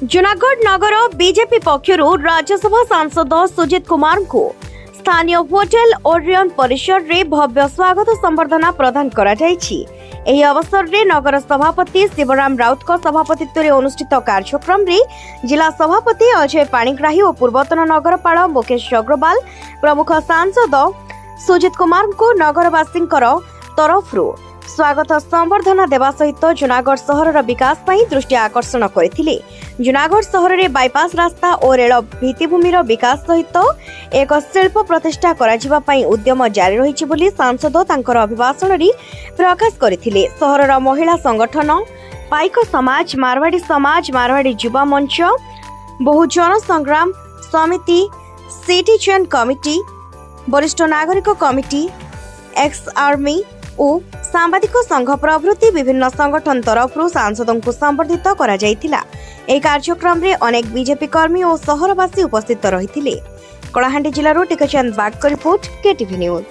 जूनागढ़ नगर BJP पक्षर Rajya Sabha सांसद सुजित कुमार को स्थानीय होटेल ओरियन परिसर रे भव्य स्वागत संबर्धना प्रदान करा जायछि। एही अवसर रे नगर सभापति शिवराम राउत को सभापतित्व रे अनुष्ठित कार्यक्रम रे जिला सभापति अजय पाणिग्राही और पूर्वतन नगरपाल मुकेश अग्रवाल प्रमुख सांसद सुजित कुमार को नगरवासी तरफ स्वागत संबर्धना देवा सहित जूनागढ़ सहर विकास पई दृष्टि आकर्षण करथिले। जूनागढ़ सहर रे बाईपास रास्ता और रेल भित्तिभूमि विकास सहित एक शिल्प प्रतिष्ठा कराजिबा पई उद्यम जारी रहिछि बोली सांसद तांकर अभिभाषण रे प्रकाश करथिले। सहरर महिला संगठन पाइक समाज, मारवाड़ी युवा मंच, बहुजन संग्राम समिति, सिटीजन कमिटी, वरिष्ठ नागरिक कमिटी, एक्स आर्मी और सांबादिक संघ प्रभृति विभिन्न संगठन तरफ सांसदों को संबर्धित करा जायतिला। एही कार्यक्रम रे अनेक बीजेपी कर्मी और सहरवासी उपस्थित रहिथिले। कलाहांडी जिल्लारू टिकचंद बाग रिपोर्ट, केटीवी न्यूज।